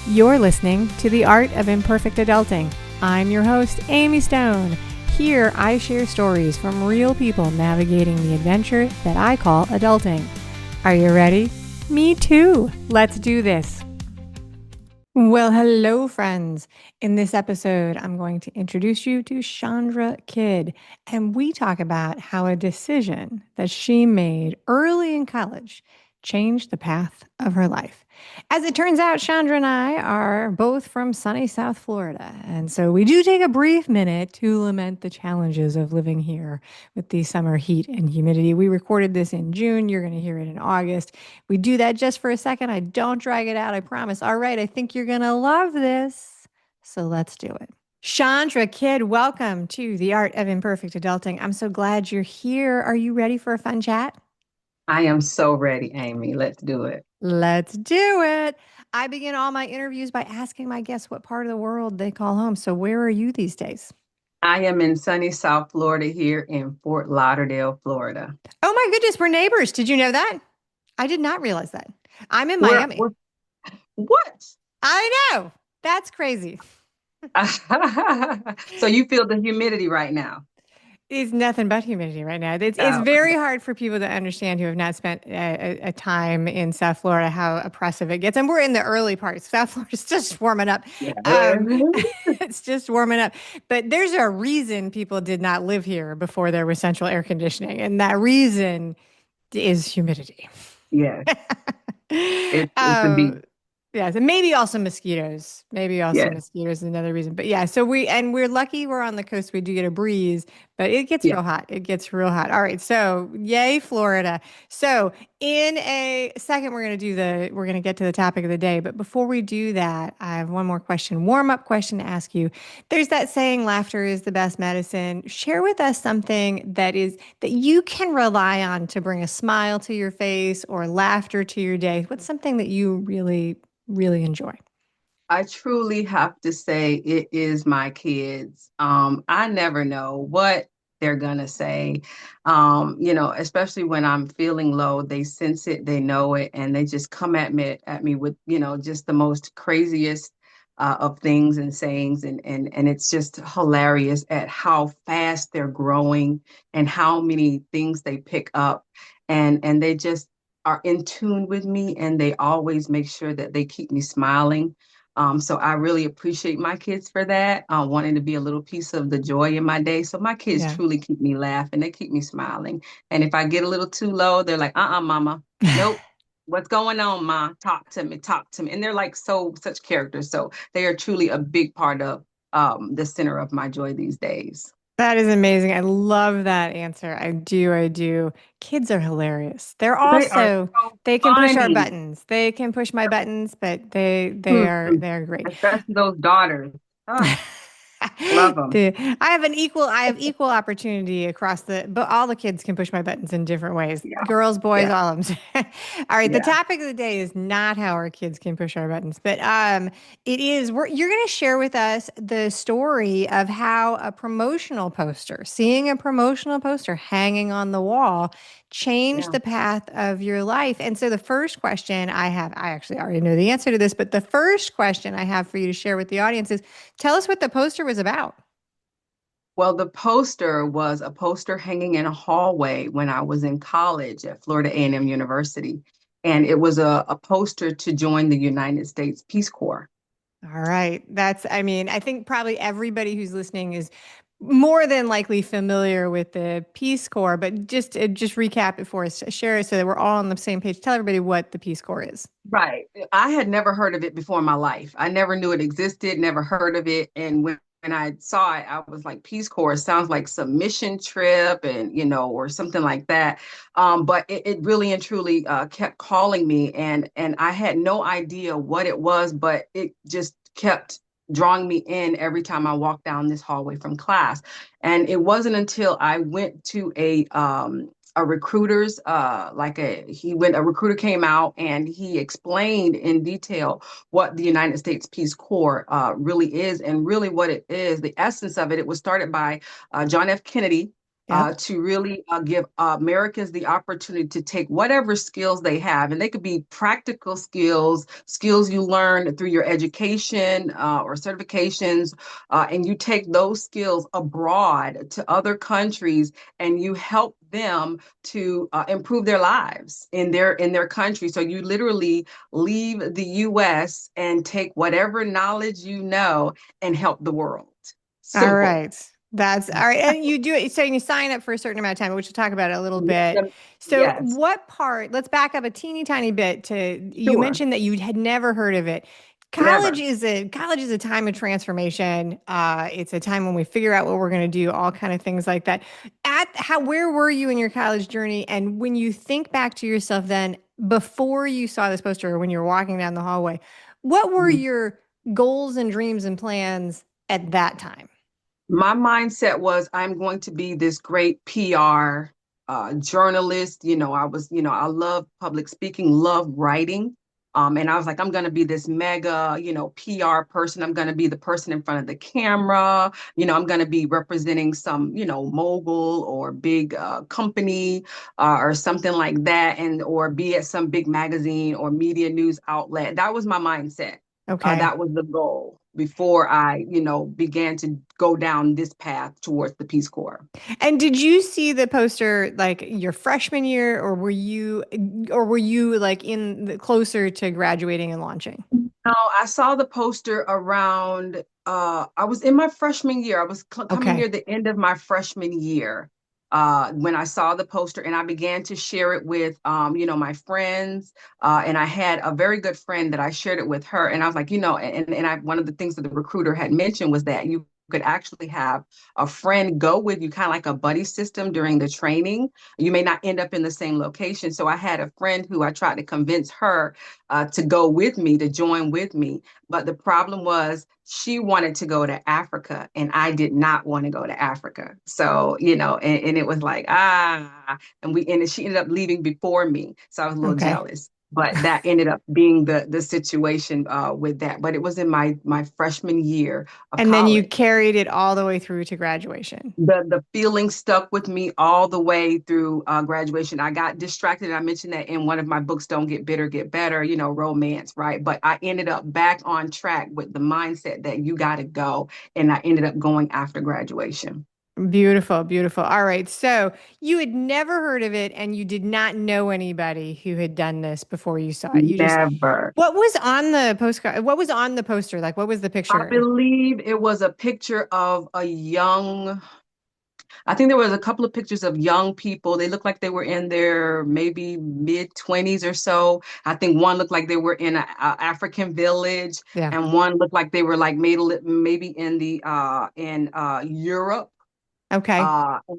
You're listening to The Art of Imperfect Adulting. I'm your host, Amy Stone. Here, I share stories from real people navigating the adventure that I call adulting. Are you ready? Me too. Let's do this. Well, hello, friends. In this episode, I'm going to introduce you to Chandra Kydd, and we talk about how a decision that she made early in college changed the path of her life. As it turns out, Chandra and I are both from sunny South Florida, and so we do take a brief minute to lament the challenges of living here with the summer heat and humidity. We recorded this in June. You're going to hear it in August. We do that just for a second. I don't drag it out, I promise. All right, I think you're going to love this. So let's do it. Chandra Kydd, welcome to The Art of Imperfect Adulting. I'm so glad you're here. Are you ready for a fun chat? I am so ready, Amy. Let's do it. Let's do it. I begin all my interviews by asking my guests what part of the world they call home. So, where are you these days? I am in sunny South Florida here in Fort Lauderdale, Florida. Oh, my goodness, we're neighbors. Did you know that? I did not realize that. I'm in We're, Miami. we're what? I know. That's crazy. So you feel the humidity right now? It's nothing but humidity right now. It's Oh, very hard for people to understand who have not spent a time in South Florida how oppressive it gets. And we're in the early parts. South Florida's just warming up. yeah. It's just warming up. But there's a reason people did not live here before there was central air conditioning. And that reason is humidity. Yes. It's a Oh, beat. yeah, so maybe also mosquitoes. Maybe also Yes. mosquitoes is another reason. But yeah, so we're lucky we're on the coast. We do get a breeze, but it gets Yeah. real hot. It gets real hot. All right, so yay, Florida. So in a second, we're gonna get to the topic of the day. But before we do that, I have one more question, warm-up question to ask you. There's that saying, laughter is the best medicine. Share with us something that you can rely on to bring a smile to your face or laughter to your day. What's something that you really enjoy? I truly have to say it is my kids. I never know what they're gonna say. Especially when I'm feeling low, they sense it, they know it, and they just come at me with, just the most craziest of things and sayings, and it's just hilarious at how fast they're growing and how many things they pick up, and they just are in tune with me, and they always make sure that they keep me smiling. So I really appreciate my kids for that, wanting to be a little piece of the joy in my day. So my kids Yeah. truly keep me laughing. They keep me smiling. And if I get a little too low, they're like, mama, nope. What's going on, ma? Talk to me, talk to me. And they're like such characters. So they are truly a big part of the center of my joy these days. That is amazing. I love that answer. I do. I do. Kids are hilarious. They are so They can push our funny. buttons. They can push my buttons, but Mhm. they're great. Especially those daughters. Oh, love them. I have equal opportunity across but all the kids can push my buttons in different ways. Yeah. Girls, boys, Yeah. all of them. All right. The Yeah. topic of the day is not how our kids can push our buttons, but you're going to share with us the story of how seeing a promotional poster hanging on the wall changed Yeah. the path of your life. And so the first question I actually already know the answer to this, but the first question I have for you to share with the audience is, tell us what the poster was about. Well, the poster was a poster hanging in a hallway when I was in college at Florida A&M University. And it was a poster to join the United States Peace Corps. All right. I think probably everybody who's listening is more than likely familiar with the Peace Corps, but just recap it for us, share it so that we're all on the same page. Tell everybody what the Peace Corps is. Right. I had never heard of it before in my life. I never knew it existed, never heard of it. And when I saw it, I was like, Peace Corps sounds like some mission trip and, or something like that. But it really and truly kept calling me, and I had no idea what it was, but it just kept drawing me in every time I walked down this hallway from class. And it wasn't until I went to a recruiter's a recruiter came out and he explained in detail what the United States Peace Corps really is, and really what it is, the essence of it. It was started by John F. Kennedy, Yep. to really give Americans the opportunity to take whatever skills they have, and they could be practical skills, skills you learn through your education or certifications, and you take those skills abroad to other countries, and you help them to improve their lives in their country. So you literally leave the U.S. and take whatever knowledge you know and help the world. All Simple. right. That's all right. And you do it. So you sign up for a certain amount of time, which we'll talk about it a little bit. So Yes, what part, let's back up a teeny tiny bit to, you sure. mentioned that you had never heard of it. Never. College is a time of transformation. It's a time when we figure out what we're going to do, all kind of things like that. Where were you in your college journey? And when you think back to yourself then, before you saw this poster or when you were walking down the hallway, what were your goals and dreams and plans at that time? My mindset was I'm going to be this great PR journalist. I love public speaking, love writing. And I was like, I'm going to be this mega, PR person. I'm going to be the person in front of the camera. I'm going to be representing some, mogul or big company or something like that, and or be at some big magazine or media news outlet. That was my mindset. Okay. That was the goal before I, began to go down this path towards the Peace Corps. And did you see the poster like your freshman year, or were you like closer to graduating and launching? No, I saw the poster around, I was in my freshman year. I was coming near Okay. the end of my freshman year when I saw the poster, and I began to share it with, my friends. And I had a very good friend that I shared it with her. And I was like, one of the things that the recruiter had mentioned was that you could actually have a friend go with you, kind of like a buddy system during the training. You may not end up in the same location. So I had a friend who I tried to convince her to go with me, to join with me. But the problem was she wanted to go to Africa and I did not want to go to Africa. So, and it was like, and she ended up leaving before me. So I was a little Okay. jealous. But that ended up being the situation with that. But it was in my freshman year of And then you college. carried it all the way through to graduation. The feeling stuck with me all the way through graduation. I got distracted. I mentioned that in one of my books, Don't Get Bitter, Get Better, romance, right? But I ended up back on track with the mindset that you got to go. And I ended up going after graduation. Beautiful, beautiful. All right. So you had never heard of it and you did not know anybody who had done this before you saw it. Never. What was on the postcard? What was on the poster? Like, what was the I picture? believe it was a picture of I think there was a couple of pictures of young people. They looked like they were in their maybe mid 20s or so. I think one looked like they were in an African village, Yeah. and one looked like they were like maybe in the in Europe. Okay.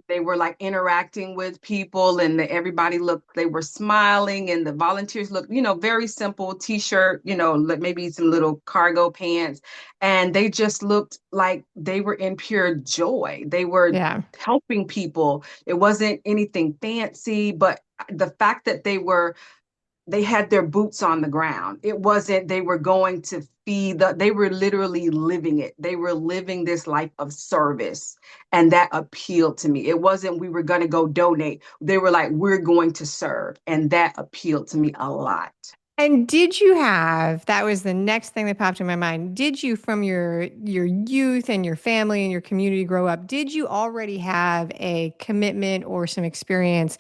They were like interacting with people, and everybody looked, they were smiling, and the volunteers looked, very simple t-shirt, maybe some little cargo pants. And they just looked like they were in pure joy. They were Yeah. helping people. It wasn't anything fancy, but the fact that they had their boots on the ground. It wasn't they were going to they were literally living it. They were living this life of service. And that appealed to me. It wasn't we were going to go donate. They were like, we're going to serve. And that appealed to me a lot. And that was the next thing that popped in my mind. Did you, from your youth and your family and your community grow up, did you already have a commitment or some experience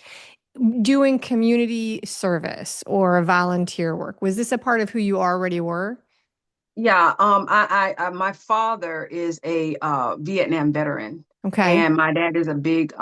doing community service or volunteer work? Was this a part of who you already were? Yeah, my father is a Vietnam veteran, Okay. and my dad is a big,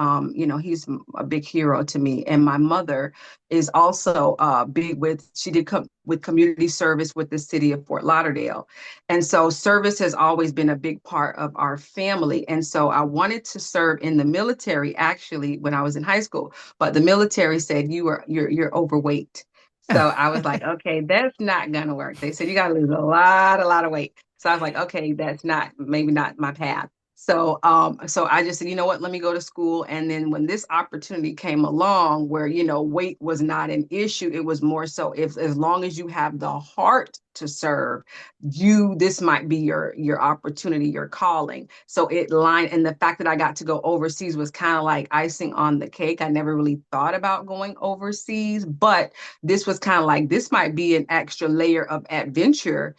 he's a big hero to me. And my mother is also big she did come with community service with the city of Fort Lauderdale, and so service has always been a big part of our family. And so I wanted to serve in the military actually when I was in high school, but the military said you're overweight. So I was like, okay, that's not gonna work. They said you gotta lose a lot of weight. So I was like, okay, that's not maybe not my path. So I just said, you know what, let me go to school. And then when this opportunity came along where, weight was not an issue, it was more so if as long as you have the heart to serve, this might be your opportunity, your calling. So it lined, and the fact that I got to go overseas was kind of like icing on the cake. I never really thought about going overseas, but this was kind of like this might be an extra layer of adventure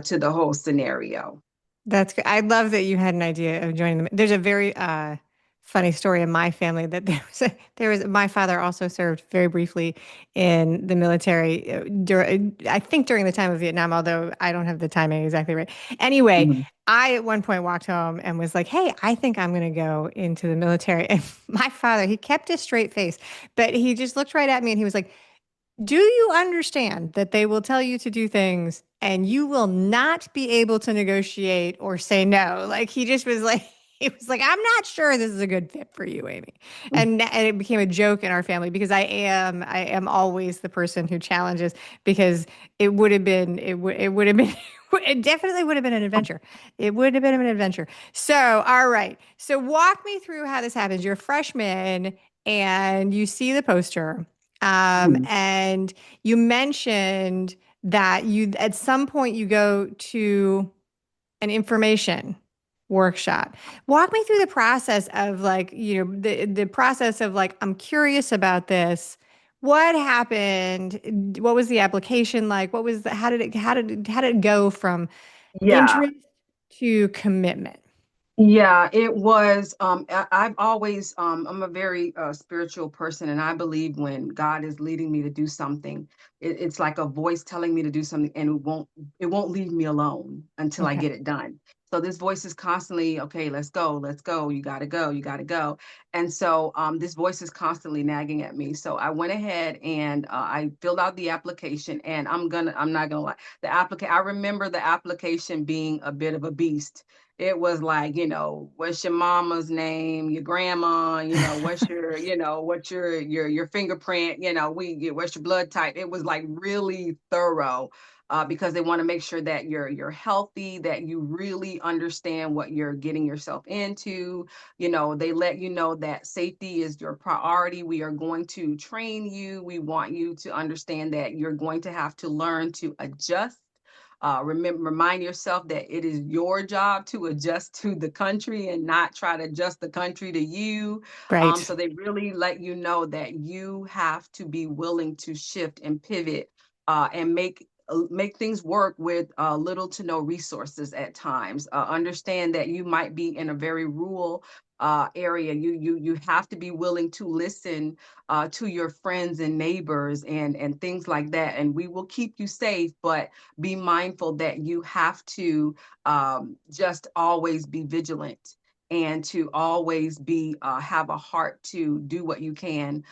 to the whole scenario. That's good. I love that you had an idea of joining them. There's a very funny story in my family that there was my father also served very briefly in the military I think during the time of Vietnam, although I don't have the timing exactly right. Anyway, Mhm. I at one point walked home and was like, "Hey, I think I'm going to go into the military." And my father, he kept a straight face, but he just looked right at me and he was like, do you understand that they will tell you to do things and you will not be able to negotiate or say no? Like he just was like, he was like, I'm not sure this is a good fit for you, Amy. And it became a joke in our family because I am always the person who challenges because it would have been it definitely would have been an adventure. It would have been an adventure. So, all right. So walk me through how this happens. You're a freshman and you see the poster. Mhm. And you mentioned that you at some point you go to an information workshop. Walk me through the process of like, the process of like, I'm curious about this. What happened? What was the application like? What was how did it go from Yeah. interest to commitment? Yeah, it was. I've always, I'm a very spiritual person, and I believe when God is leading me to do something, it's like a voice telling me to do something, and it won't leave me alone until I Okay. get it done. So this voice is constantly, okay, let's go, you gotta go, you gotta go. And so this voice is constantly nagging at me. So I went ahead and I filled out the application, and I'm not gonna lie, I remember the application being a bit of a beast. It was like, what's your mama's name, your grandma, what's what's your fingerprint, what's your blood type. It was like really thorough. Because they want to make sure that you're healthy, that you really understand what you're getting yourself into. They let you know that safety is your priority. We are going to train you. We want you to understand that you're going to have to learn to adjust. Remind yourself that it is your job to adjust to the country and not try to adjust the country to you. Right. So they really let you know that you have to be willing to shift and pivot and make things work with little to no resources at times. Understand that you might be in a very rural area. You have to be willing to listen to your friends and neighbors and things like that. And we will keep you safe, but be mindful that you have to just always be vigilant and to always be have a heart to do what you can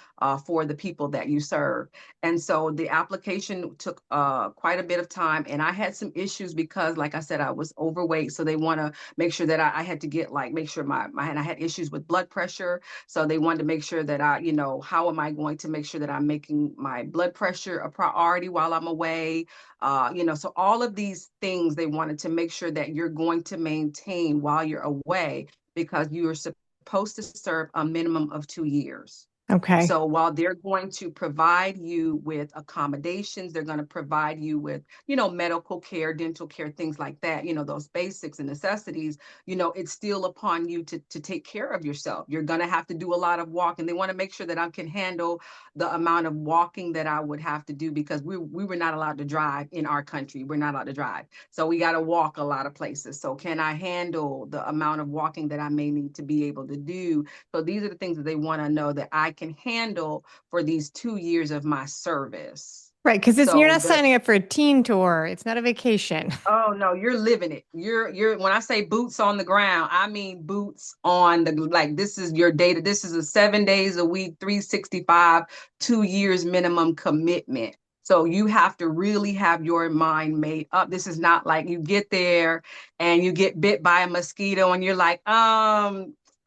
for the people that you serve. And so the application took quite a bit of time, and I had some issues because, like I said, I was overweight. So they want to make sure that I had to get like make sure and I had issues with blood pressure. So they wanted to make sure that how am I going to make sure that I'm making my blood pressure a priority while I'm away? So all of these things they wanted to make sure that you're going to maintain while you're away because you are supposed to serve a minimum of 2 years. Okay. So while they're going to provide you with accommodations, they're going to provide you with, medical care, dental care, things like that, those basics and necessities, it's still upon you to take care of yourself. You're going to have to do a lot of walking. They want to make sure that I can handle the amount of walking that I would have to do because we were not allowed to drive in our country. We're not allowed to drive. So we got to walk a lot of places. So can I handle the amount of walking that I may need to be able to do? So these are the things that they want to know that I can handle for these 2 years of my service. Right, because you're So not the signing up for a teen tour. It's not a vacation. Oh no, you're living it. You're when I say boots on the ground, I mean boots on the like this is your data. This is a 7 days a week, 365, 2 years minimum commitment. So you have to really have your mind made up. This is not like you get there and you get bit by a mosquito and you're like,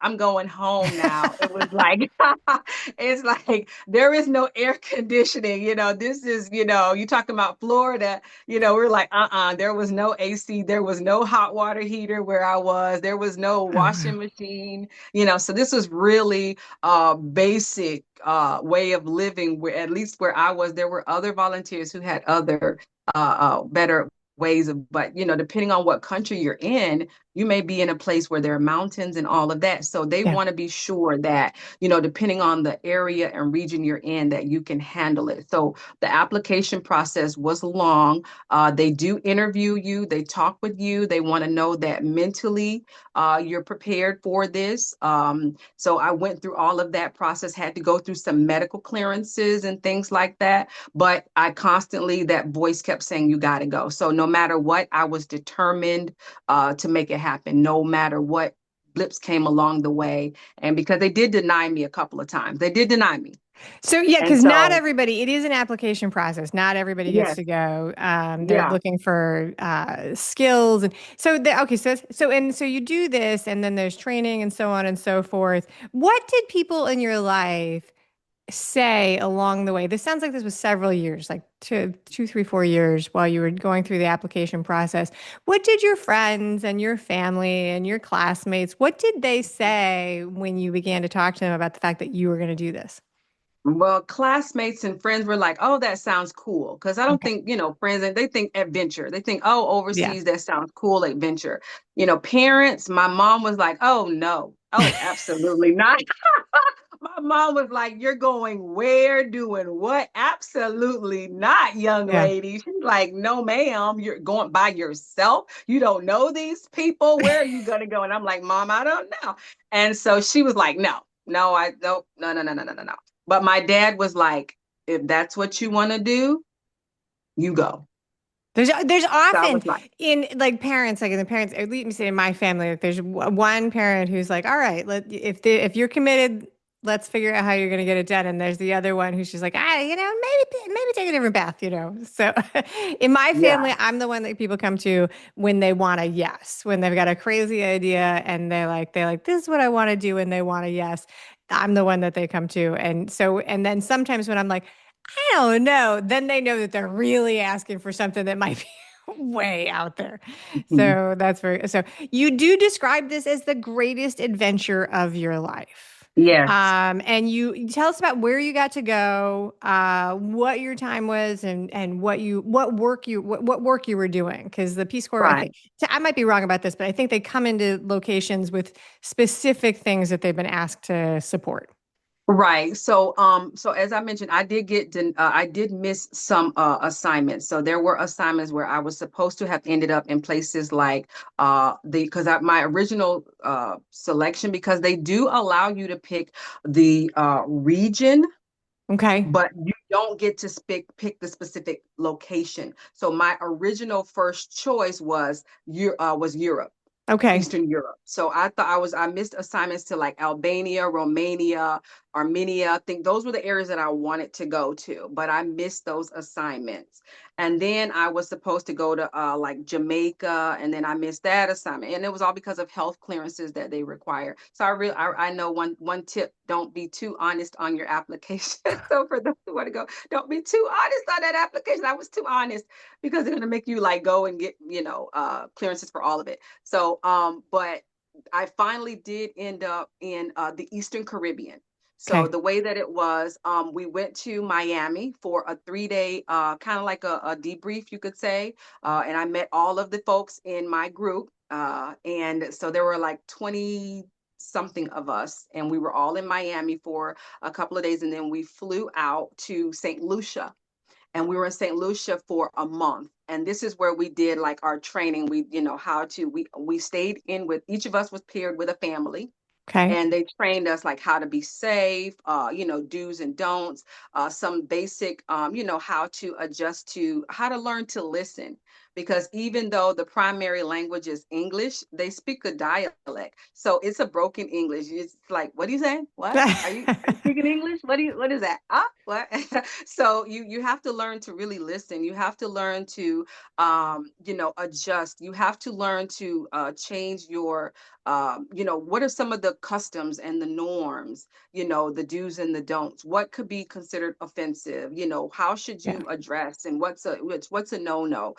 I'm going home now. It was like, it's like there is no air conditioning. This is, you talking about Florida, we're like, there was no AC, there was no hot water heater where I was, there was no Oh, wow. washing machine, so this was really basic way of living where at least where I was, there were other volunteers who had other better ways of, but depending on what country you're in, you may be in a place where there are mountains and all of that. So they Yeah. want to be sure that, depending on the area and region you're in, that you can handle it. So the application process was long. They do interview you, they talk with you, they want to know that mentally you're prepared for this. So I went through all of that process, had to go through some medical clearances and things like that. But I constantly, that voice kept saying, you got to go. So no matter what, I was determined to make it happen, no matter what blips came along the way. And because they did deny me a couple of times, they did deny me. So yeah, And because not so, everybody, it is an application process. Not everybody gets yes, to go. They're yeah. looking for skills, and so okay. So you do this, and then there's training, and so on and so forth. What did people in your life say along the way? This sounds like this was several years, like two, 3, 4 years while you were going through the application process. What did your friends and your family and your classmates, what did they say when you began to talk to them about the fact that you were going to do this? Well, classmates and friends were like, "Oh, that sounds cool." Because I don't Okay. think, friends, and they think adventure. They think, "Oh, Yeah. overseas, that sounds cool, adventure." Parents, my mom was like, "Oh, no. Oh, absolutely not." My mom was like, "You're going where, doing what?" Absolutely not, young Yeah. lady. She's like, "No, ma'am, you're going by yourself. You don't know these people. Where are you going to go?" And I'm like, "Mom, I don't know." And so she was like, "No, no, I don't, no, no, no, no, no, no, no." But my dad was like, "If that's what you want to do, you go." There's So I often was like, in like parents, like in the parents, at least say in my family, like there's one parent who's like, all right, if you're committed, let's figure out how you're going to get it done. And there's the other one who's just like, maybe take a different path, you know? So in my yeah, family, I'm the one that people come to when they want a yes, when they've got a crazy idea and they're like, this is what I want to do. And they want a yes. I'm the one that they come to. And then sometimes when I'm like, I don't know. Then they know that they're really asking for something that might be way out there. So that's very, so you do describe this as the greatest adventure of your life. yes, And you tell us about where you got to go, what your time was and what work you were doing. Because the Peace Corps, I right. think, I might be wrong about this, but I think they come into locations with specific things that they've been asked to support. Right. So as I mentioned, I did miss some assignments. So there were assignments where I was supposed to have ended up in places like my original selection, because they do allow you to pick the region, Okay. but you don't get to pick the specific location. So my original first choice was Europe. Okay. Eastern Europe. So I missed assignments to like Albania, Romania, Armenia. I think those were the areas that I wanted to go to, but I missed those assignments. And then I was supposed to go to like Jamaica, and then I missed that assignment. And it was all because of health clearances that they require. So I know one tip: don't be too honest on your application. So for those who want to go, don't be too honest on that application. I was too honest because they're gonna make you like go and get clearances for all of it. So, but I finally did end up in the Eastern Caribbean. So Okay. the way that it was, we went to Miami for a 3-day, kind of like a debrief, you could say. And I met all of the folks in my group. And so there were like 20 something of us, and we were all in Miami for a couple of days. And then we flew out to St. Lucia, and we were in St. Lucia for a month. And this is where we did like our training. We stayed in with, each of us was paired with a family, Okay. and they trained us like how to be safe, do's and don'ts, some basic, how to adjust to how to learn to listen. because even though the primary language is English, they speak a dialect. So it's a broken English. It's like, what are you saying? What? Are you speaking English? What is that? Ah, what? So you have to learn to really listen. You have to learn to adjust. You have to learn to change your what are some of the customs and the norms, the do's and the don'ts. What could be considered offensive? How should Yeah. you address, and what's a no-no?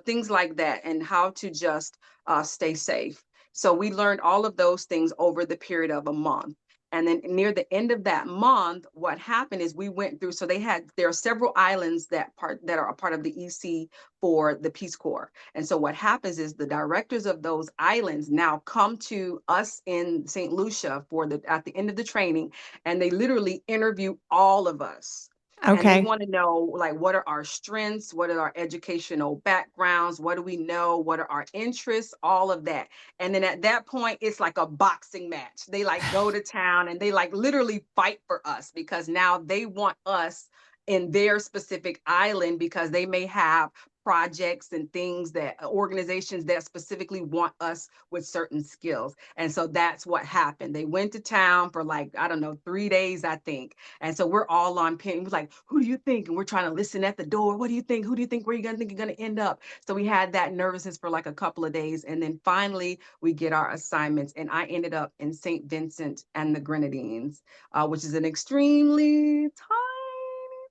Things like that, and how to just stay safe. So we learned all of those things over the period of a month. And then near the end of that month, what happened is we went through, so there are several islands that are a part of the EC for the Peace Corps. And so what happens is the directors of those islands now come to us in St. Lucia at the end of the training, and they literally interview all of us. And they Okay. want to know, like, what are our strengths? What are our educational backgrounds? What do we know? What are our interests? All of that. And then at that point, it's like a boxing match. They like go to town and they like literally fight for us, because now they want us in their specific island, because they may have projects and things, that organizations that specifically want us with certain skills. And so that's what happened. They went to town for, like, I don't know, 3 days, I think. And so we're all on pin. It was like, who do you think? And we're trying to listen at the door. What do you think? Who do you think? Where are you going to think you're going to end up? So we had that nervousness for like a couple of days. And then finally we get our assignments. And I ended up in St. Vincent and the Grenadines, which is an extremely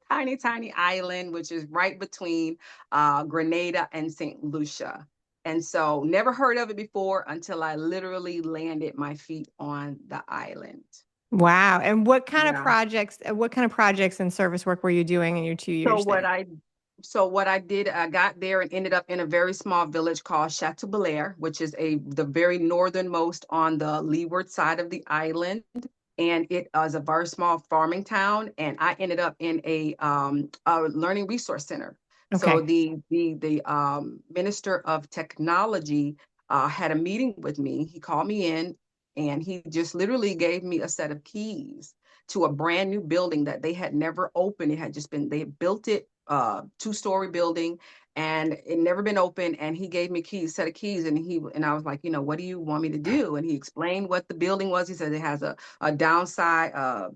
tiny island, which is right between Grenada and St. Lucia. And so never heard of it before until I literally landed my feet on the island. Wow. And Yeah. what kind of projects and service work were you doing in your two So years what there? I so what I did, I got there and ended up in a very small village called Chateau, which is the very northernmost on the leeward side of the island. And it was a very small farming town. And I ended up in a learning resource center. So Okay. the minister of technology had a meeting with me. He called me in, and he just literally gave me a set of keys to a brand new building that they had never opened. It had just been, they had built it, two-story building, and it never been open. And he gave me keys, set of keys, and I was like, what do you want me to do? And he explained what the building was. He said it has a downside,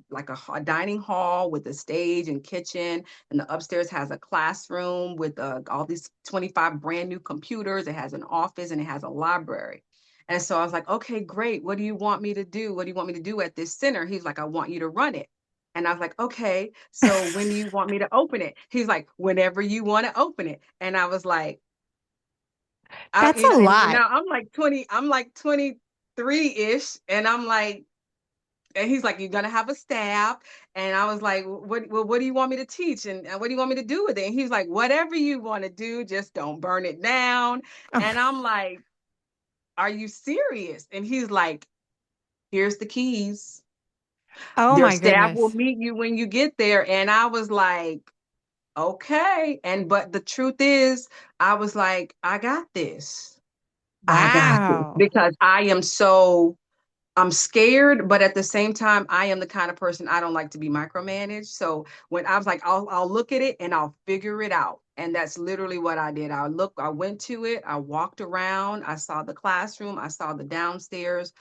like a dining hall with a stage and kitchen, and the upstairs has a classroom with all these 25 brand new computers. It has an office and it has a library. And so I was like, okay, great. What do you want me to do? What do you want me to do at this center? He's like, I want you to run it. And I was like, okay, so when do you want me to open it? He's like, whenever you want to open it. And I was like, That's a and lot. now I'm like 23-ish. And I'm like, and he's like, you're gonna have a staff. And I was like, what do you want me to teach? And what do you want me to do with it? And he's like, whatever you want to do, just don't burn it down. And I'm like, are you serious? And he's like, here's the keys. Oh Their my staff will goodness. meet you when you get there. And I was like, okay. But the truth is, I was like, I got this. I got this, Wow. because I'm scared, but at the same time, I am the kind of person, I don't like to be micromanaged. So when I was like, I'll look at it and I'll figure it out. And that's literally what I did. I went to it, I walked around, I saw the classroom, I saw the downstairs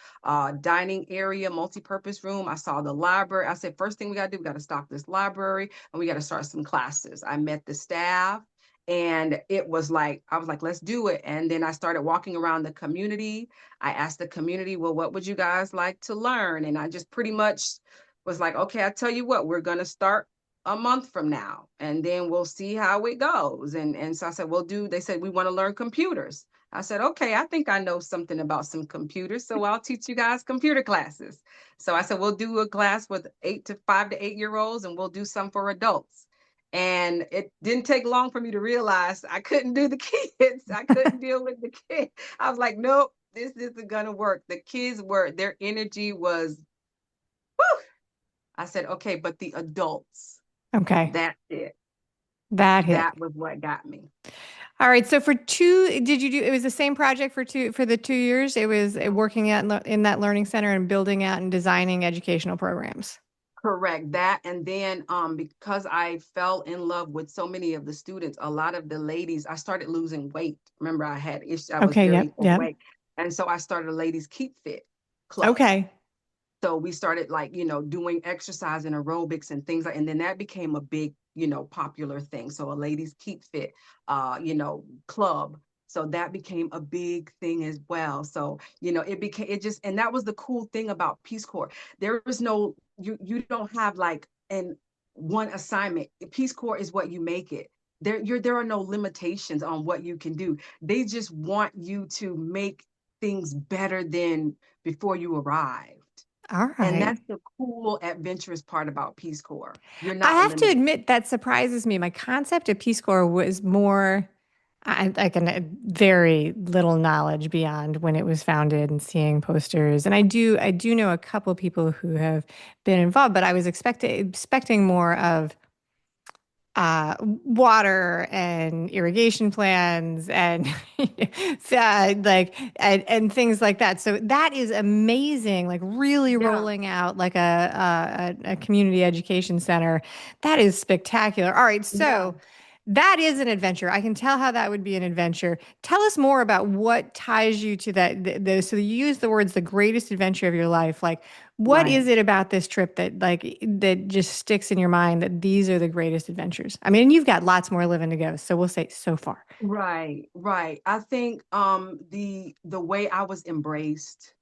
dining area, multi-purpose room, I saw the library. I said, first thing we gotta do, we gotta stock this library and we gotta start some classes. I met the staff. And it was like, I was like, let's do it. And then I started walking around the community. I asked the community, well, what would you guys like to learn? And I just pretty much was like, okay, I tell you what, we're going to start a month from now, and then we'll see how it goes. And so I said, they said, we want to learn computers. I said, okay, I think I know something about some computers, so I'll teach you guys computer classes. So I said, we'll do a class with 5 to 8 year olds, and we'll do some for adults. And it didn't take long for me to realize I couldn't do the kids. I couldn't deal with the kids. I was like, nope, this isn't gonna work. The kids their energy was, whew. I said, okay, but the adults, Okay. that's it. That hit. That was what got me. All right. So did you do, it was the same project for the 2 years? It was working in that learning center and building out and designing educational programs. Correct that. And then because I fell in love with so many of the students, a lot of the ladies, I started losing weight. Remember, I was Okay. very Yep. Yep. overweight. And so I started a ladies keep fit club. Okay. So we started like, doing exercise and aerobics and things like, and then that became a big, popular thing. So a ladies keep fit, club. So that became a big thing as well. So, and that was the cool thing about Peace Corps. There is no, you don't have like an one assignment. Peace Corps is what you make it. There are no limitations on what you can do. They just want you to make things better than before you arrive. All And right. that's the cool, adventurous part about Peace Corps. You're I not have to limited. admit that surprises me. My concept of Peace Corps was more, I can very little knowledge beyond when it was founded and seeing posters. And I do know a couple people who have been involved, but I was expecting more of water and irrigation plans and and things like that. So that is amazing. Like really Yeah, rolling out like a community education center. That is spectacular. All right, yeah. so that is an adventure. I can tell how that would be an adventure. Tell us more about what ties you to that. So you use the words the greatest adventure of your life. Like what Right. is it about this trip that just sticks in your mind that these are the greatest adventures? I mean, and you've got lots more living to go, so we'll say so far. Right, right. I think the way I was embraced,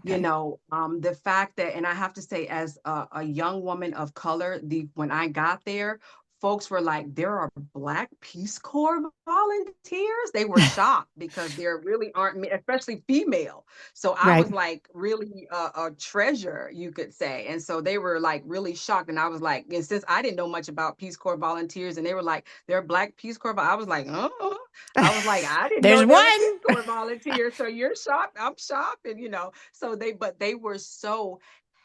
Okay. the fact that, and I have to say, as a young woman of color, when I got there, folks were like, there are Black Peace Corps volunteers. They were shocked because there really aren't, especially female. So I Right. was like really a treasure, you could say. And so they were like really shocked. And I was like, and since I didn't know much about Peace Corps volunteers, and they were like, there are Black Peace Corps, I was like, oh. I was like, I didn't There's know there were Peace one. Corps volunteers. So you're shocked. I'm shocked. And, so but they were so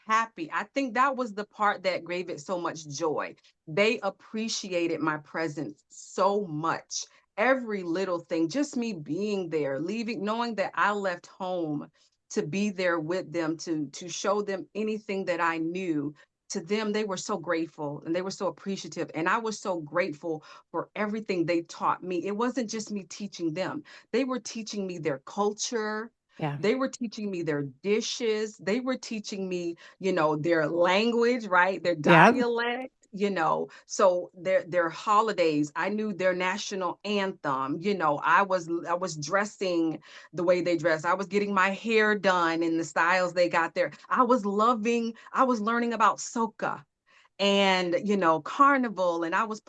happy. I think that was the part that gave it so much joy. They appreciated my presence so much. Every little thing, just me being there, leaving, knowing that I left home to be there with them, to show them anything that I knew. To them, they were so grateful and they were so appreciative. And I was so grateful for everything they taught me. It wasn't just me teaching them, they were teaching me their culture. Yeah. They were teaching me their dishes. They were teaching me, their language, right? Their Yep. dialect, so their holidays. I knew their national anthem. I was dressing the way they dress. I was getting my hair done in the styles they got there. I was learning about soca and carnival, and I was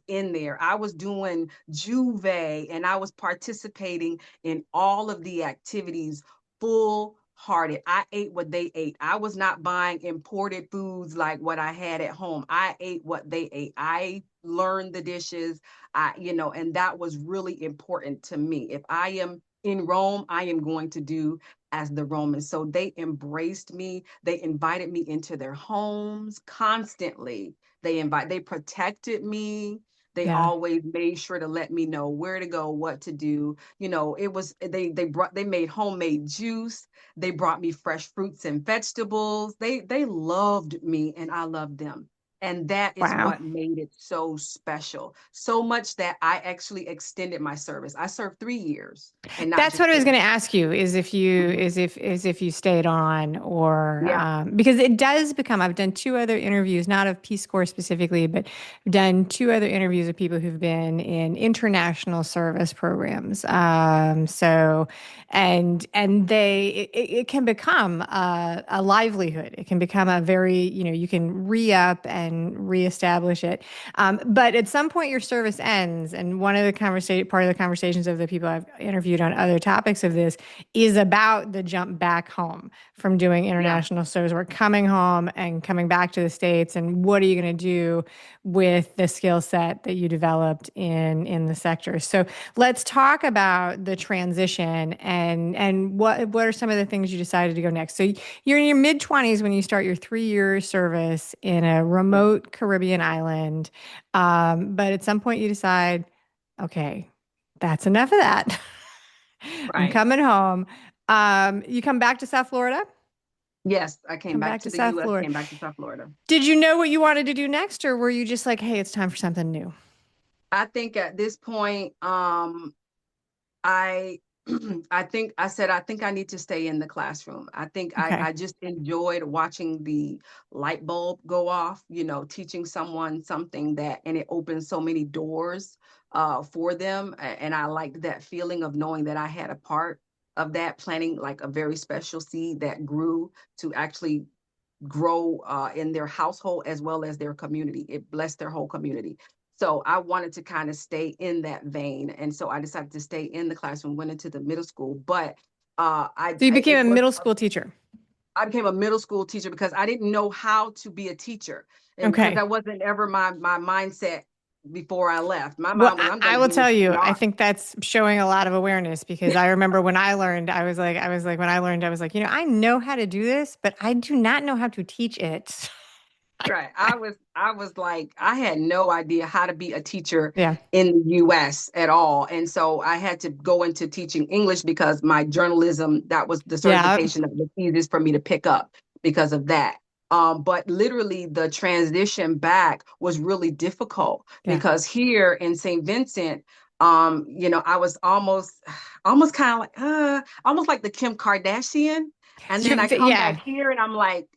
in there. I was doing juve, and I was participating in all of the activities full hearted. I ate what they ate. I was not buying imported foods like what I had at home. I ate what they ate. I learned the dishes. And that was really important to me. If I am in Rome, I am going to do as the Romans. So they embraced me. They invited me into their homes constantly. They protected me. They Yeah. always made sure to let me know where to go, what to do. They made homemade juice. They brought me fresh fruits and vegetables. They loved me and I loved them. And that is Wow. what made it so special. So much that I actually extended my service. I served 3 years and not That's what just I was going two. to ask you is if you Mhm. is if you stayed on or Yeah, because it does become I've done two other interviews, not of Peace Corps specifically, but I've done two other interviews of people who've been in international service programs. And it can become a livelihood. It can become a very, you can re-up and reestablish it. But at some point, your service ends, and one of the part of the conversations of the people I've interviewed on other topics of this is about the jump back home from doing yeah, international service work, coming home and coming back to the States, and what are you going to do with the skill set that you developed in the sector? So let's talk about the transition and what are some of the things you decided to go next. So you're in your mid 20s when you start your 3 year service in a yeah, remote Caribbean island. But at some point you decide, okay, that's enough of that. I'm right. coming home. You come back to South Florida? Yes, I came Come back back to to the South US, Florida. came back to South Florida. Did you know what you wanted to do next, or were you just like, hey, it's time for something new? I think at this point, I I think I need to stay in the classroom. I think Okay. I just enjoyed watching the light bulb go off, teaching someone something that and it opens so many doors for them. And I liked that feeling of knowing that I had a part of that, planting like a very special seed that grew to actually grow in their household as well as their community. It blessed their whole community. So I wanted to kind of stay in that vein. And so I decided to stay in the classroom, went into the middle school, but So you became it a was, middle school teacher. I became a middle school teacher because I didn't know how to be a teacher. And because Okay. that wasn't ever my mindset before I left. My Well, mind was, I'm going I to will get tell into you, the I art. think that's showing a lot of awareness because I remember when I learned, when I learned, I was like, I know how to do this, but I do not know how to teach it. Right. I was like, I had no idea how to be a teacher Yeah. in the US at all. And so I had to go into teaching English because my journalism, that was the Yeah. certification that was easiest for me to pick up because of that. But literally the transition back was really difficult Yeah. because here in St. Vincent, I was almost kind of like almost like the Kim Kardashian. And then I come back Yeah. here and I'm like,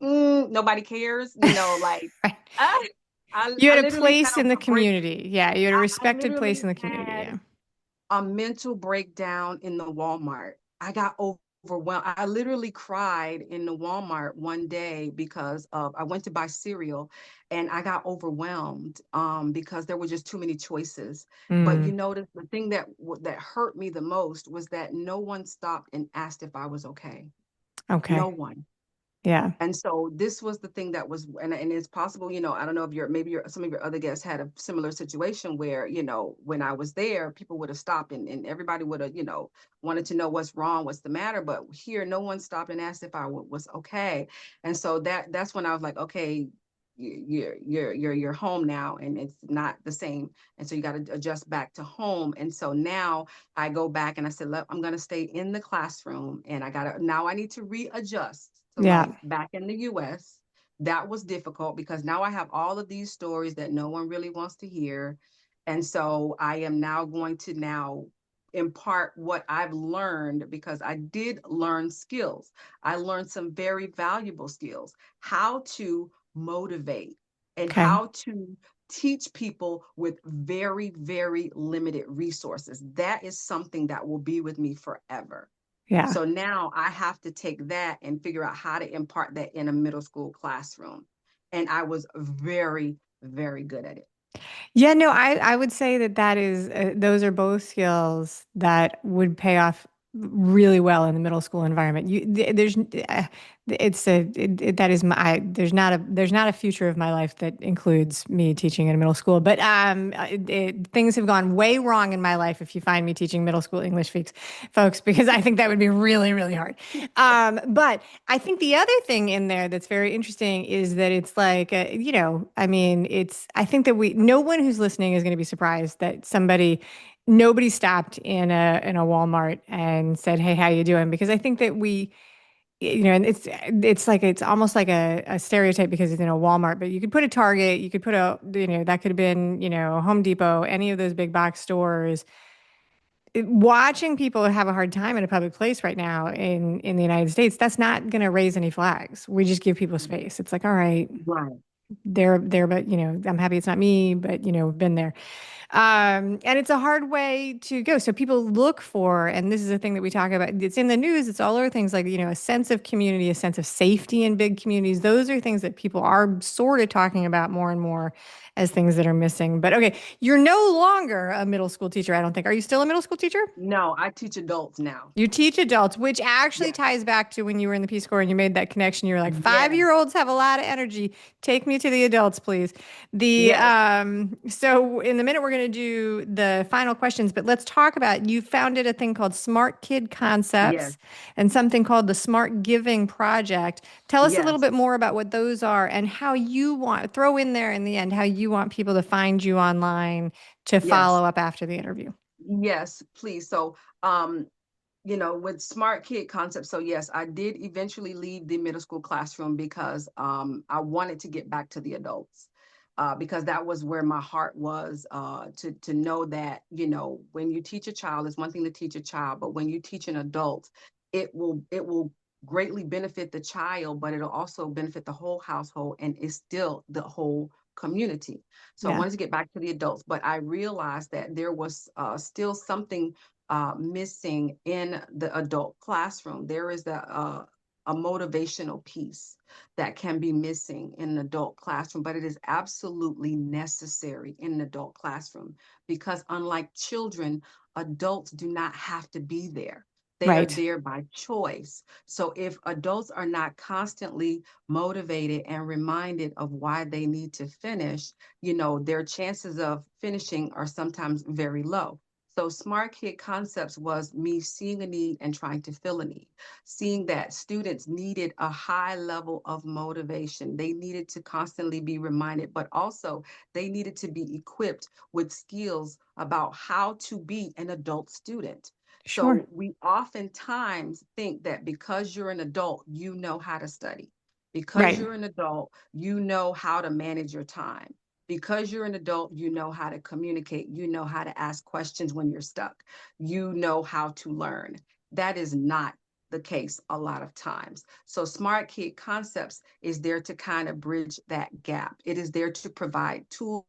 nobody cares, like Right. I, You I had a literally place had in the a break. community. Yeah. You had a I respected place literally in the community. had Yeah. a mental breakdown in the Walmart. I got overwhelmed. I literally cried in the Walmart one day because of I went to buy cereal and I got overwhelmed because there were just too many choices. But Mm, the thing that hurt me the most was that no one stopped and asked if I was okay. No okay. one. Yeah. And so this was the thing that was, and it's possible, I don't know if some of your other guests had a similar situation where, when I was there, people would have stopped and everybody would have, wanted to know what's wrong, what's the matter. But here, no one stopped and asked if I was okay. And so that's when I was like, okay, you're home now and it's not the same. And so you got to adjust back to home. And so now I go back and I said, look, I'm going to stay in the classroom and now I need to readjust to life Yeah. back in the US. That was difficult because now I have all of these stories that no one really wants to hear. And so I am now going to now impart what I've learned because I did learn skills. I learned some very valuable skills, how to motivate and Okay. how to teach people with very, very limited resources. That is something that will be with me forever. Yeah. So now I have to take that and figure out how to impart that in a middle school classroom. And I was very, very good at it. Yeah, no, I would say that those are both skills that would pay off really well in the middle school environment. That is there's not a future of my life that includes me teaching in a middle school. But things have gone way wrong in my life if you find me teaching middle school English folks, because I think that would be really, really hard. But I think the other thing in there that's very interesting is that it's like, I mean, I think that no one who's listening is going to be surprised that nobody stopped in a Walmart and said, "Hey, how you doing?" Because I think that and it's almost like a stereotype because it's in a Walmart, but you could put a Target, you could put that could have been, Home Depot, any of those big box stores. Watching people have a hard time in a public place right now in the United States, that's not going to raise any flags. We just give people space. It's like, all right, Right. they're there, but I'm happy it's not me, but we've been there. And it's a hard way to go. So people look for, and this is a thing that we talk about. It's in the news. It's all over things like, a sense of community, a sense of safety in big communities. Those are things that people are sort of talking about more and more as things that are missing. But okay, you're no longer a middle school teacher, I don't think. Are you still a middle school teacher? No, I teach adults now. You teach adults, which actually Yes. ties back to when you were in the Peace Corps and you made that connection. You were like, Yes. five-year-olds have a lot of energy. Take me to the adults, please. Yes. So in the minute we're going to do the final questions, but let's talk about you founded a thing called Smart Kydd Yes. Concepts and something called the Smart Giving Project. Tell us a little Yes. bit more about what those are and how you throw in there in the end how you want people to find you online to Yes. follow up after the interview. Yes, please. So with Smart Kydd Concepts. So yes, I did eventually leave the middle school classroom because I wanted to get back to the adults. Because that was where my heart was, to know that, when you teach a child, it's one thing to teach a child, but when you teach an adult, it will greatly benefit the child, but it'll also benefit the whole household and it's still the whole community. So I Yeah. wanted to get back to the adults, but I realized that there was still something missing in the adult classroom. There is a motivational piece that can be missing in an adult classroom, but it is absolutely necessary in an adult classroom because, unlike children, adults do not have to be there. They are Right. there by choice. So if adults are not constantly motivated and reminded of why they need to finish, their chances of finishing are sometimes very low. So Smart Kydd Concepts was me seeing a need and trying to fill a need, seeing that students needed a high level of motivation. They needed to constantly be reminded, but also they needed to be equipped with skills about how to be an adult student. Sure. So we oftentimes think that because you're an adult, you know how to study. Because Right. you're an adult, you know how to manage your time. Because you're an adult, you know how to communicate. You know how to ask questions when you're stuck. You know how to learn. That is not the case a lot of times. So Smart Kydd Concepts is there to kind of bridge that gap. It is there to provide tools,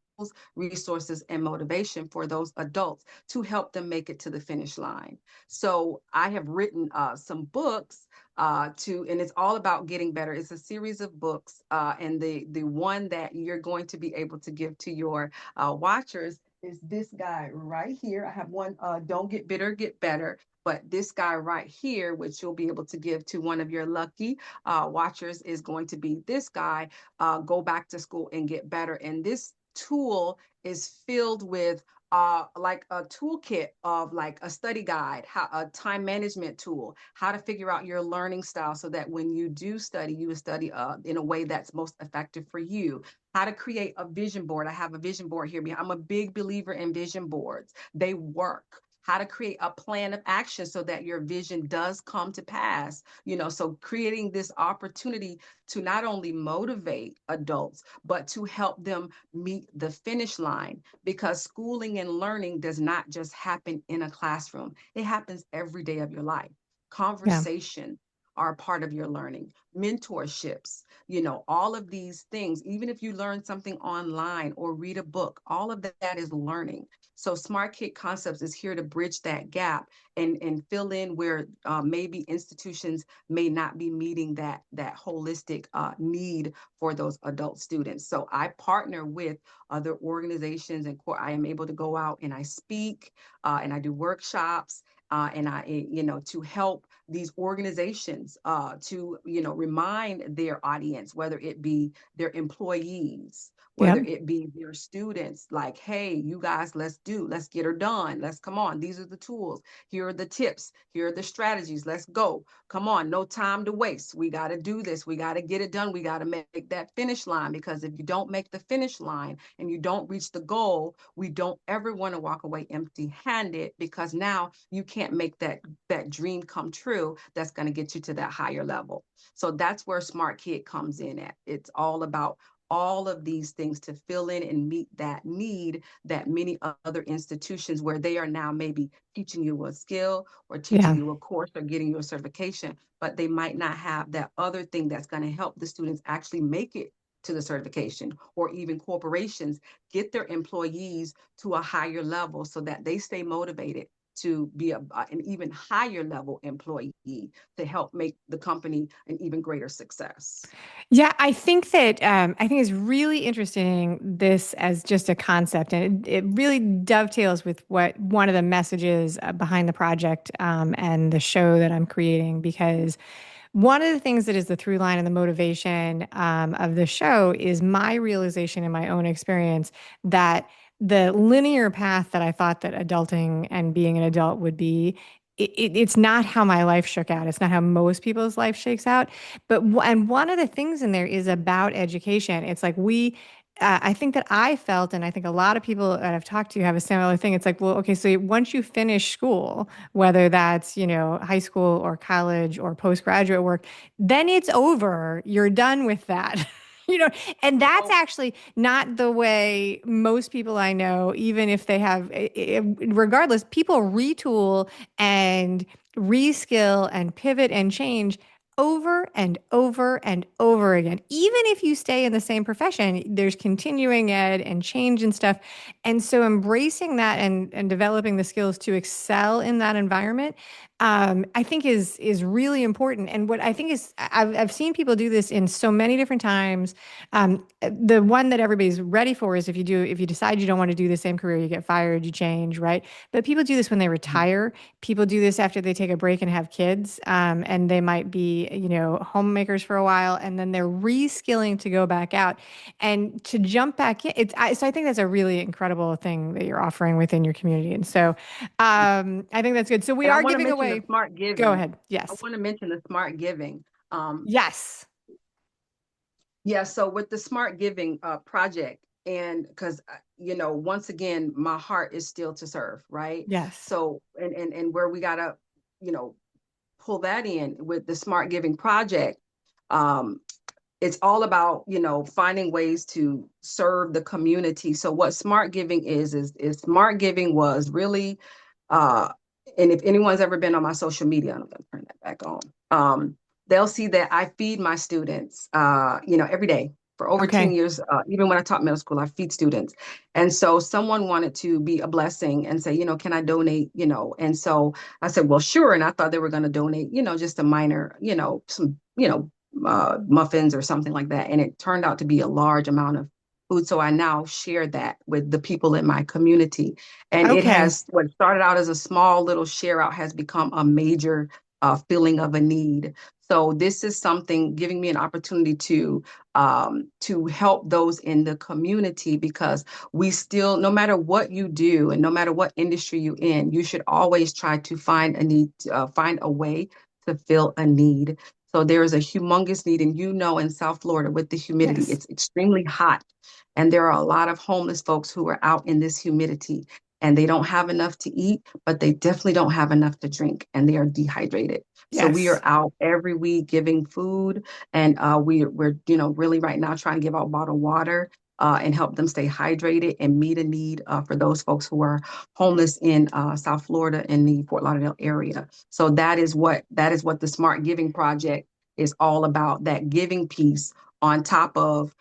resources, and motivation for those adults to help them make it to the finish line. So I have written some books and it's all about getting better. It's a series of books, and the one that you're going to be able to give to your watchers is this guy right here. I have one, Don't Get Bitter, Get Better. But this guy right here, which you'll be able to give to one of your lucky watchers, is going to be this guy, Go Back to School and Get Better. And this tool is filled with like a toolkit of like a study guide, a time management tool, how to figure out your learning style so that when you do study, you study in a way that's most effective for you. How to create a vision board. I have a vision board here. I'm a big believer in vision boards. They work. How to create a plan of action so that your vision does come to pass. So creating this opportunity to not only motivate adults, but to help them meet the finish line, because schooling and learning does not just happen in a classroom. It happens every day of your life. Yeah. Conversation are part of your learning, mentorships, all of these things. Even if you learn something online or read a book, all of that is learning. So Smart Kydd Concepts is here to bridge that gap and fill in where maybe institutions may not be meeting that holistic need for those adult students. So I partner with other organizations, and I am able to go out and I speak, and I do workshops, and to help these organizations to remind their audience, whether it be their employees, whether Yep. it be their students, like, hey, you guys, let's get her done. Let's come on. These are the tools. Here are the tips. Here are the strategies. Let's go. Come on. No time to waste. We got to do this. We got to get it done. We got to make that finish line, because if you don't make the finish line and you don't reach the goal, we don't ever want to walk away empty handed, because now you can't make that dream come true that's going to get you to that higher level. So that's where Smart Kydd comes in at. It's all about all of these things to fill in and meet that need that many other institutions, where they are now maybe teaching you a skill or teaching Yeah. you a course or getting you a certification, but they might not have that other thing that's going to help the students actually make it to the certification. Or even corporations get their employees to a higher level so that they stay motivated to be an even higher level employee to help make the company an even greater success. Yeah, I think it's really interesting this as just a concept, and it really dovetails with what one of the messages behind the project and the show that I'm creating, because one of the things that is the through line and the motivation of the show is my realization in my own experience that the linear path that I thought that adulting and being an adult would be, it's not how my life shook out. It's not how most people's life shakes out. And one of the things in there is about education. It's like I think that I felt, and I think a lot of people that I've talked to have a similar thing. It's like, well, okay, so once you finish school, whether that's, high school or college or postgraduate work, then it's over. You're done with that. You know, and that's Well, actually not the way most people I know, even if they have, regardless, people retool and reskill and pivot and change over and over and over again. Even if you stay in the same profession, there's continuing ed and change and stuff. And so embracing that and developing the skills to excel in that environment, I think is really important. And what I think is I've seen people do this in so many different times. The one that everybody's ready for is if you decide you don't want to do the same career, you get fired, you change, right? But people do this when they retire. People do this after they take a break and have kids, and they might be, homemakers for a while, and then they're reskilling to go back out and to jump back in. So I think that's a really incredible thing that you're offering within your community, and so I think that's good. So we and I are want to giving mention the away. smart Go giving. ahead. I Yes. want to mention the smart giving. Um, Yes. yeah, so with the smart giving project, and because once again, my heart is still to serve, right? Yes. So and where we gotta, you know, pull that in with the smart giving project. Um, it's all about finding ways to serve the community. So what smart giving is smart giving was really uh and if anyone's ever been on my social media, I'm gonna turn that back on. They'll see that I feed my students every day for over 10 Okay. years. Even when I taught middle school, I feed students. And so someone wanted to be a blessing and say, can I donate? And so I said, well, sure. And I thought they were going to donate, just a minor, some, muffins or something like that. And it turned out to be a large amount of food. So I now share that with the people in my community. And it Okay. has, what started out as a small little share out has become a major feeling of a need. So this is something giving me an opportunity to help those in the community, because we still, no matter what you do and no matter what industry you're in, you should always try to find a need, find a way to fill a need. So there is a humongous need, and in South Florida with the humidity, Yes. it's extremely hot, and there are a lot of homeless folks who are out in this humidity, and they don't have enough to eat, but they definitely don't have enough to drink, and they are dehydrated. So we are Yes. out every week giving food, and we're really right now trying to give out bottled water. And help them stay hydrated and meet a need for those folks who are homeless in South Florida in the Fort Lauderdale area. So that is what the Smart Giving Project is all about. That giving piece on top of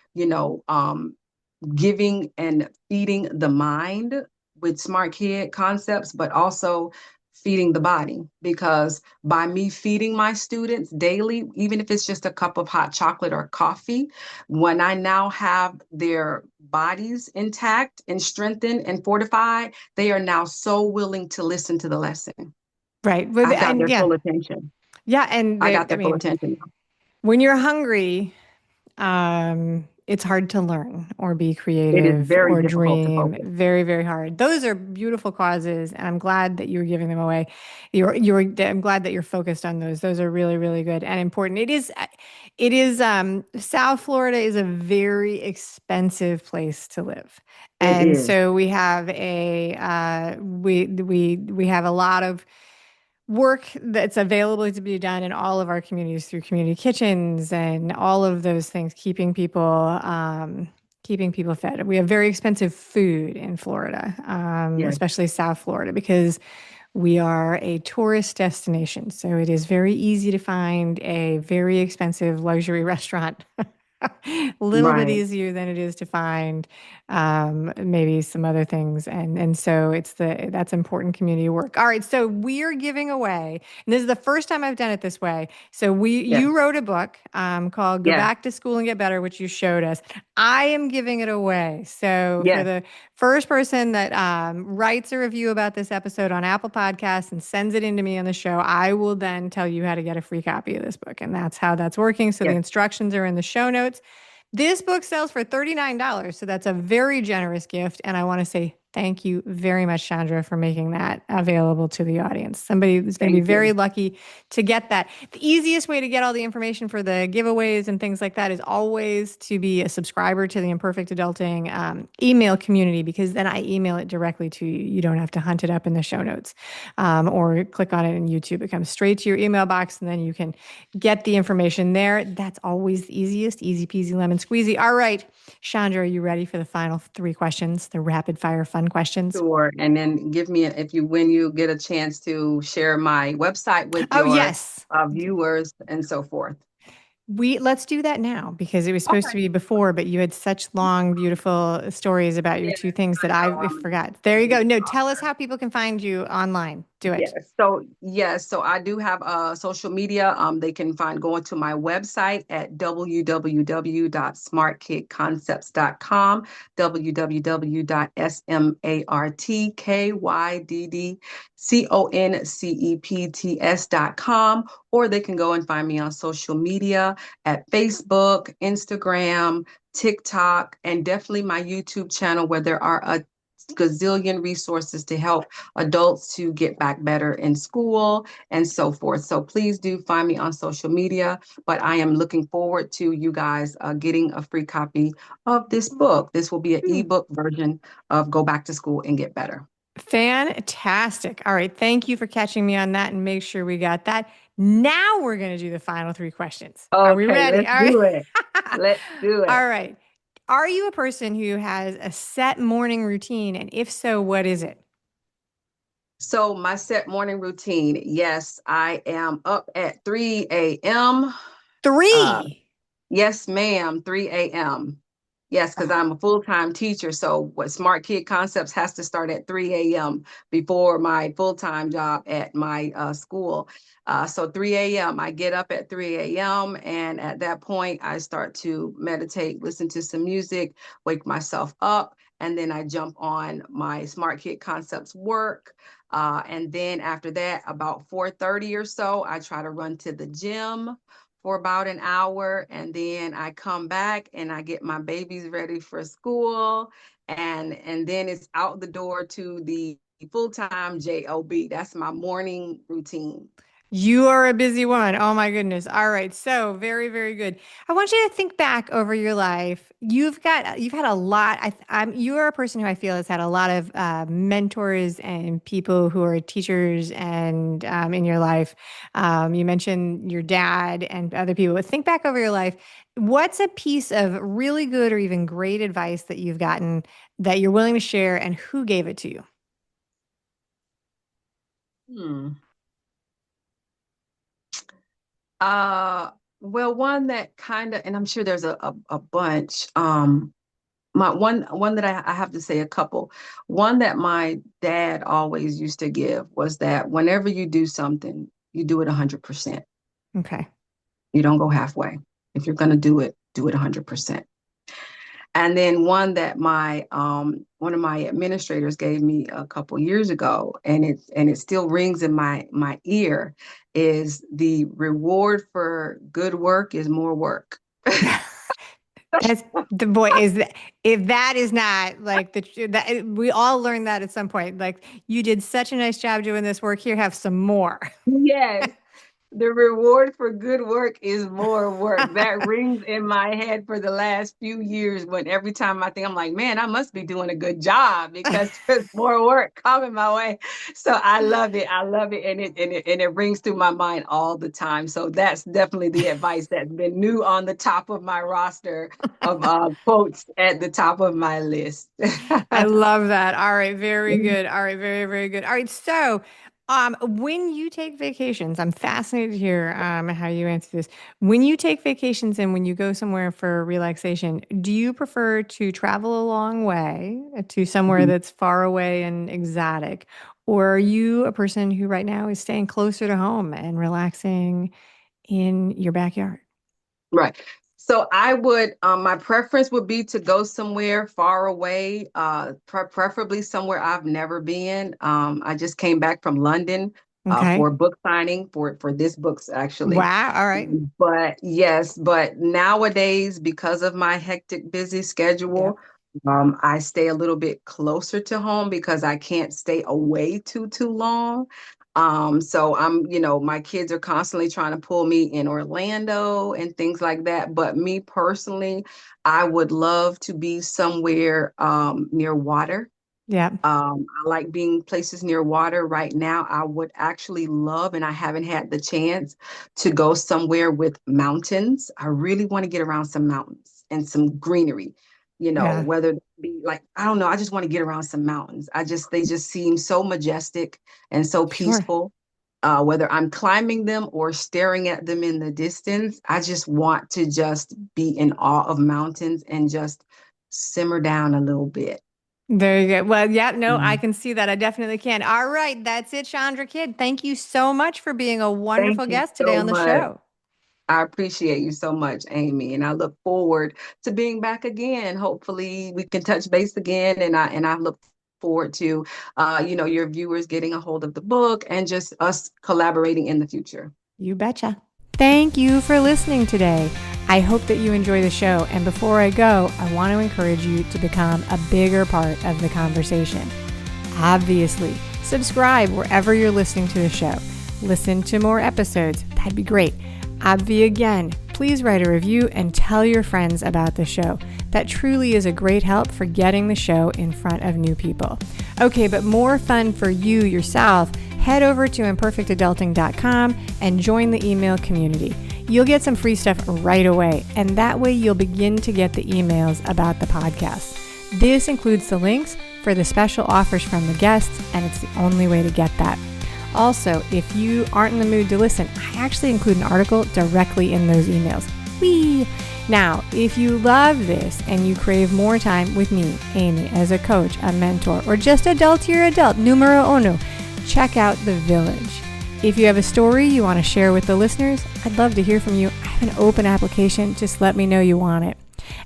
giving and feeding the mind with Smart Kydd Concepts, but also feeding the body. Because by me feeding my students daily, even if it's just a cup of hot chocolate or coffee, when I now have their bodies intact and strengthened and fortified, they are now so willing to listen to the lesson. Right. With I've got and their yeah. full attention. Yeah. And I got I their full mean, attention. when you're hungry, it's hard to learn or be It is creative very or difficult to dream. focus. Very, very hard. Those are beautiful causes, and I'm glad that you're giving them away. I'm glad that you're focused on those. Those are really, really good and important. South Florida is a very expensive place to live. It And is. so we have a lot of work that's available to be done in all of our communities through community kitchens and all of those things, keeping people fed. We have very expensive food in Florida, Yes. especially South Florida, because we are a tourist destination. So it is very easy to find a very expensive luxury restaurant. A little bit Right. easier than it is to find maybe some other things, and so that's important community work. All right, so we're giving away, and this is the first time I've done it this way. So Yes. you wrote a book called "Go Yes. Back to School and Get Better," which you showed us. I am giving it away. So for Yes. the first person that writes a review about this episode on Apple Podcasts and sends it into me on the show, I will then tell you how to get a free copy of this book. And that's how that's working. So the Yes. instructions are in the show notes. This book sells for $39. So that's a very generous gift. And I want to say Thank you very much, Chandra, for making that available to the audience. Somebody is going to be Thank very you. lucky to get that. The easiest way to get all the information for the giveaways and things like that is always to be a subscriber to the Imperfect Adulting email community, because then I email it directly to you. You don't have to hunt it up in the show notes or click on it in YouTube. It comes straight to your email box, and then you can get the information there. That's always the easiest. Easy peasy lemon squeezy. All right. Chandra, are you ready for the final three questions, the rapid fire fun questions? Sure. And then give me, if you, when you get a chance to share my website with Oh, your yes. viewers and so forth. Let's do that now because it was supposed to Okay. be before, but you had such long, beautiful stories about your Yes, two things that I know. I I'm forgot. There a you big go. No, tell us talker. how people can find you online. Do it. Yes. So I do have social media. They can find going to my website at www.smartkyddconcepts.com, www.smartkyddconcepts.com, or they can go and find me on social media at Facebook, Instagram, TikTok, and definitely my YouTube channel where there are a gazillion resources to help adults to get back better in school and so forth. So please do find me on social media, but I am looking forward to you guys getting a free copy of this book. This will be an Hmm. ebook version of Go Back to School and Get Better. Fantastic. All right. Thank you for catching me on that and make sure we got that. Now we're going to do the final three questions. Are we Okay, ready? let's All right. do it. Let's do it. All right. Are you a person who has a set morning routine? And if so, what is it? So my set morning routine, yes, I am up at 3 a.m. Uh, Three. Yes, ma'am, 3 a.m. Yes, because Oh, I'm a full-time teacher. So what Smart Kydd Concepts has to start at 3 a.m. before my full-time job at my school. So 3 a.m. I get up at 3 a.m. and at that point I start to meditate, listen to some music, wake myself up, and then I jump on my Smart Kydd Concepts work. And then after that, about 4:30 or so, I try to run to the gym for about an hour, and then I come back and I get my babies ready for school, and then it's out the door to the full-time job. That's my morning routine. you are a busy woman. Oh my goodness. All right. So very, very good. I want you to think back over your life. You've had a lot. You are a person who I feel has had a lot of mentors and people who are teachers and in your life. You mentioned your dad and other people. But think back over your life. What's a piece of really good or even great advice that you've gotten that you're willing to share, and who gave it to you? Hmm. Uh, well, one that kind of, and I'm sure there's a bunch. My one that I have to say a couple. One that my dad always used to give was that whenever you do something, you do it 100%. Okay. You don't go halfway. If you're going to do it 100%. And then one that my one of my administrators gave me a couple years ago, and it still rings in my ear, is the reward for good work is more work. That's the boy is that if that is not like that we all learned that at some point. Like you did such a nice job doing this work. Here, have some more. Yes. The reward for good work is more work. That rings in my head for the last few years when every time I think I'm like, man, I must be doing a good job because there's more work coming my way. So I love it. I love it. And it rings through my mind all the time. So that's definitely the advice that's been new on the top of my roster of quotes at the top of my list. I love that. All right, very good. All right, very, very good. All right, so when you take vacations, I'm fascinated to hear how you answer this. When you take vacations and when you go somewhere for relaxation, do you prefer to travel a long way to somewhere that's far away and exotic? Or are you a person who right now is staying closer to home and relaxing in your backyard? Right. So I would, my preference would be to go somewhere far away, preferably somewhere I've never been. I just came back from London for Okay. a book signing for this book's actually. Wow. All right. But yes, but nowadays, because of my hectic, busy schedule, Yep. I stay a little bit closer to home because I can't stay away too long. So my kids are constantly trying to pull me in Orlando and things like that. But me personally, I would love to be somewhere near water. Yeah, I like being places near water. Right now, I would actually love, and I haven't had the chance to go somewhere with mountains. I really want to get around some mountains and some greenery, yeah, whether it be like, I don't know, I just want to get around some mountains. They just seem so majestic and so sure. peaceful. Whether I'm climbing them or staring at them in the distance, I just want to just be in awe of mountains and just simmer down a little bit. Very good. Well, yeah, no, I Mm. can see that. I definitely can. All right, that's it, Chandra Kydd. Thank you so much for being a Thank wonderful you guest today so on the much. show. I appreciate you so much, Amy, and I look forward to being back again. Hopefully, we can touch base again, and I look forward to your viewers getting a hold of the book and just us collaborating in the future. You betcha. Thank you for listening today. I hope that you enjoy the show. And before I go, I want to encourage you to become a bigger part of the conversation. Obviously, subscribe wherever you're listening to the show. Listen to more episodes. That'd be great. Obvi again, please write a review and tell your friends about the show. That truly is a great help for getting the show in front of new people. Okay, but more fun for you yourself, head over to imperfectadulting.com and join the email community. You'll get some free stuff right away, and that way you'll begin to get the emails about the podcast. This includes the links for the special offers from the guests, and it's the only way to get that. Also, if you aren't in the mood to listen, I actually include an article directly in those emails. Whee! Now, if you love this and you crave more time with me, Amy, as a coach, a mentor, or just adultier adult, numero uno, check out The Village. If you have a story you want to share with the listeners, I'd love to hear from you. I have an open application. Just let me know you want it.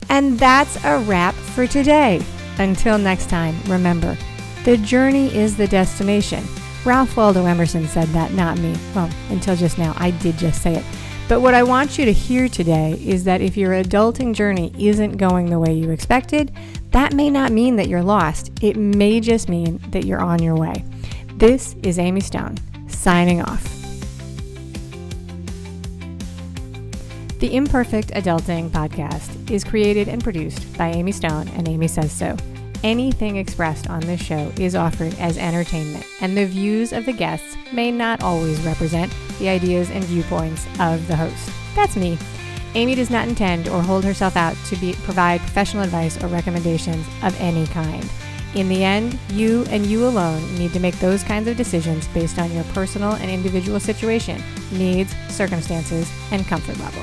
And that's a wrap for today. Until next time, remember, the journey is the destination. Ralph Waldo Emerson said that, not me. Well, until just now, I did just say it. But what I want you to hear today is that if your adulting journey isn't going the way you expected, that may not mean that you're lost. It may just mean that you're on your way. This is Amy Stone, signing off. The Imperfect Adulting podcast is created and produced by Amy Stone and Amy Says So. Anything expressed on this show is offered as entertainment, and the views of the guests may not always represent the ideas and viewpoints of the host. That's me. Amy does not intend or hold herself out to provide professional advice or recommendations of any kind. In the end, you and you alone need to make those kinds of decisions based on your personal and individual situation, needs, circumstances, and comfort level.